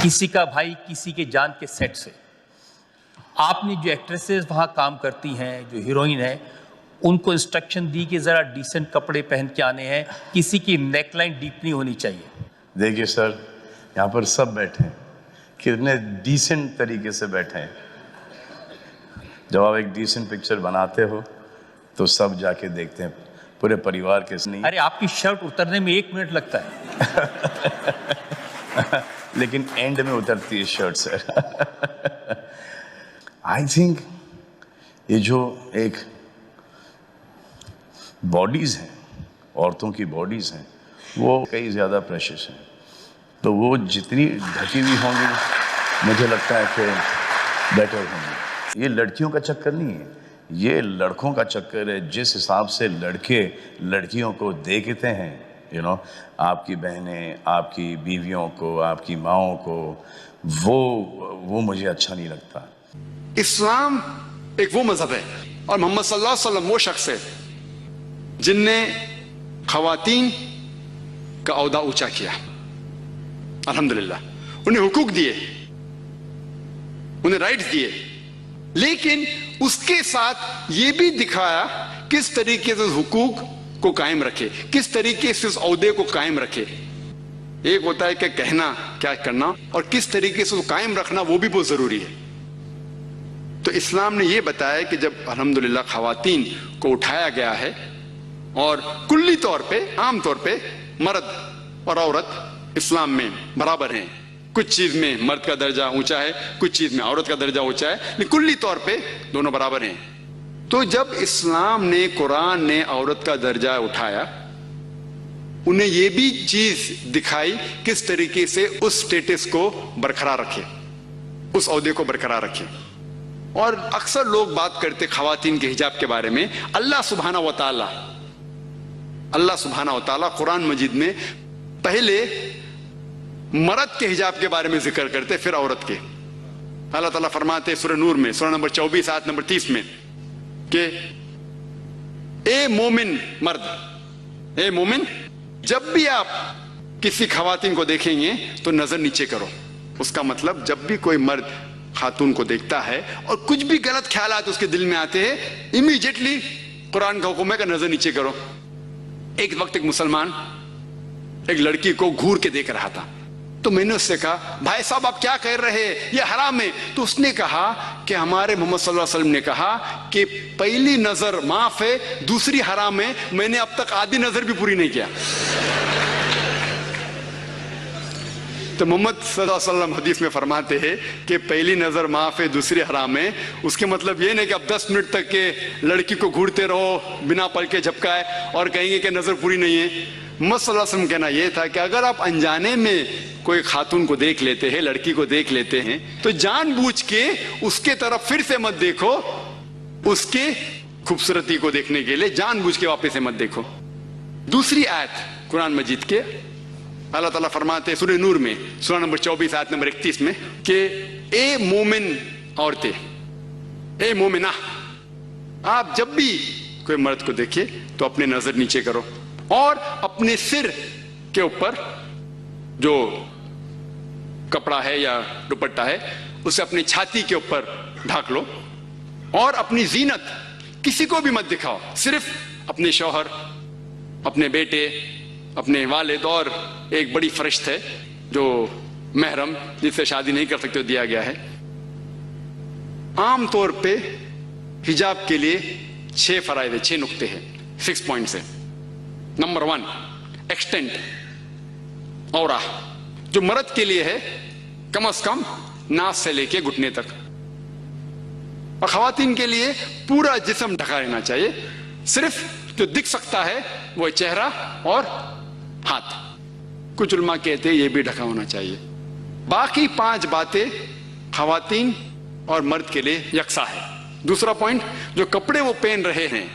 کسی کا بھائی کسی کے جان کے سیٹ سے. آپ نے جو ایکٹریسز وہاں کام کرتی ہیں، جو ہیروئن ہیں، ان کو انسٹرکشن دی کہ ذرا ڈیسنٹ کپڑے پہن کے آنے ہیں، کسی کی نیک لائن ڈیپ نہیں ہونی چاہیے. دیکھیے سر، یہاں پر سب بیٹھے ہیں، کتنے ڈیسنٹ طریقے سے بیٹھے ہیں. جب آپ ایک ڈیسنٹ پکچر بناتے ہو تو سب جا کے دیکھتے ہیں، پورے پریوار کے نہیں. ارے آپ کی شرٹ اترنے میں 1 منٹ لگتا ہے. لیکن اینڈ میں اترتی ہے شرٹ سر. آئی تھنک یہ جو ایک باڈیز ہیں، عورتوں کی باڈیز ہیں، وہ کئی زیادہ پریشس ہیں. تو وہ جتنی ڈھکی ہوئی ہوں گی مجھے لگتا ہے کہ بیٹر ہوں گی. یہ لڑکیوں کا چکر نہیں ہے، یہ لڑکوں کا چکر ہے. جس حساب سے لڑکے لڑکیوں کو دیکھتے ہیں، آپ کی بہنیں، آپ کی بیویوں کو، آپ کی ماؤں کو، وہ مجھے اچھا نہیں لگتا. اسلام ایک وہ مذہب ہے اور محمد صلی اللہ علیہ وسلم وہ شخص ہے جن نے خواتین کا عہدہ اونچا کیا. الحمدللہ انہیں حقوق دیے، انہیں رائٹس دیے، لیکن اس کے ساتھ یہ بھی دکھایا کس طریقے سے اس حقوق کو قائم رکھے، کس طریقے سے اس عہدے کو قائم رکھے. ایک ہوتا ہے کہ کہنا کیا کرنا، اور کس طریقے سے اس کو قائم رکھنا وہ بھی بہت ضروری ہے. تو اسلام نے یہ بتایا کہ جب الحمدللہ خواتین کو اٹھایا گیا ہے اور کلی طور پہ، عام طور پہ مرد اور عورت اسلام میں برابر ہیں. کچھ چیز میں مرد کا درجہ اونچا ہے، کچھ چیز میں عورت کا درجہ اونچا ہے، لیکن کلی طور پہ دونوں برابر ہیں. تو جب اسلام نے، قرآن نے عورت کا درجہ اٹھایا، انہیں یہ بھی چیز دکھائی کس طریقے سے اس سٹیٹس کو برقرار رکھے، اس عہدے کو برقرار رکھے. اور اکثر لوگ بات کرتے خواتین کے حجاب کے بارے میں. اللہ سبحانہ و تعالی قرآن مجید میں پہلے مرد کے حجاب کے بارے میں ذکر کرتے، پھر عورت کے. اللہ تعالیٰ فرماتے سورہ نور میں، سورہ نمبر 24 آیت نمبر 30 میں کہ اے مومن مرد، اے مومن، جب بھی آپ کسی خواتین کو دیکھیں گے تو نظر نیچے کرو. اس کا مطلب جب بھی کوئی مرد خاتون کو دیکھتا ہے اور کچھ بھی غلط خیالات اس کے دل میں آتے ہیں، امیڈیٹلی قرآن کا حکم ہے کہ نظر نیچے کرو. ایک وقت ایک مسلمان ایک لڑکی کو گھور کے دیکھ رہا تھا، تو میں نے اس سے کہا بھائی صاحب آپ کیا کہہ رہے ہیں، یہ حرام ہے. تو اس نے کہا کہ ہمارے محمد صلی اللہ علیہ وسلم نے کہا کہ پہلی نظر معاف ہے، دوسری حرام ہے. میں نے اب تک آدھی نظر بھی پوری نہیں کیا. تو محمد صلی اللہ علیہ وسلم حدیث میں فرماتے ہیں کہ پہلی نظر معاف ہے، دوسری حرام ہے. اس کے مطلب یہ نہیں کہ اب 10 منٹ تک کے لڑکی کو گھورتے رہو بنا پل کے جھپکائے اور کہیں گے کہ نظر پوری نہیں ہے. محمد صلی اللہ علیہ وسلم کہنا یہ تھا کہ اگر آپ انجانے میں کوئی خاتون کو دیکھ لیتے ہیں، لڑکی کو دیکھ لیتے ہیں، تو جان بوجھ کے اس کے طرف پھر سے مت دیکھو. اس کے خوبصورتی کو دیکھنے کے لیے جان بوجھ کے واپس سے مت دیکھو. دوسری آیت قرآن مجید کے اللہ تعالیٰ فرماتے ہیں سورہ نور میں، سورہ نمبر 24 آیت نمبر 31 میں کہ اے مومن عورتیں، اے مومنہ، آپ جب بھی کوئی مرد کو دیکھے تو اپنے نظر نیچے کرو اور اپنے سر کے اوپر جو کپڑا ہے یا دوپٹہ ہے اسے اپنی چھاتی کے اوپر ڈھانک لو، اور اپنی زینت کسی کو بھی مت دکھاؤ، صرف اپنے شوہر، اپنے بیٹے، اپنے والد، اور ایک بڑی فرشت ہے جو محرم جس سے شادی نہیں کر سکتے دیا گیا ہے. عام طور پہ حجاب کے لیے 6 فرائض ہیں، 6 نقطے ہیں، 6 پوائنٹس ہیں. نمبر 1 ایکسٹینٹ اورا، جو مرد کے لیے ہے کم از کم ناس سے لے کے گھٹنے تک، اور خواتین کے لیے پورا جسم ڈھکا رہنا چاہیے. صرف جو دکھ سکتا ہے وہ چہرہ اور ہاتھ. کچھ علماء کہتے ہیں یہ بھی ڈھکا ہونا چاہیے. باقی 5 باتیں خواتین اور مرد کے لیے یکساں ہے. دوسرا پوائنٹ، جو کپڑے وہ پہن رہے ہیں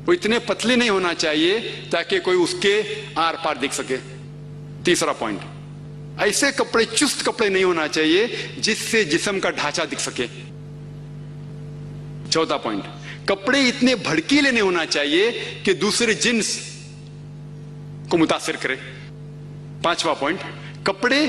وہ اتنے پتلے نہیں ہونا چاہیے تاکہ کوئی اس کے آر پار دیکھ سکے. تیسرا پوائنٹ، ایسے کپڑے، چست کپڑے نہیں ہونا چاہیے جس سے جسم کا ڈھانچہ دکھ سکے. چوتھا پوائنٹ، کپڑے اتنے بھڑکیلے نہیں ہونا چاہیے کہ دوسرے جنس کو متاثر کرے. 5واں پوائنٹ، کپڑے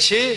6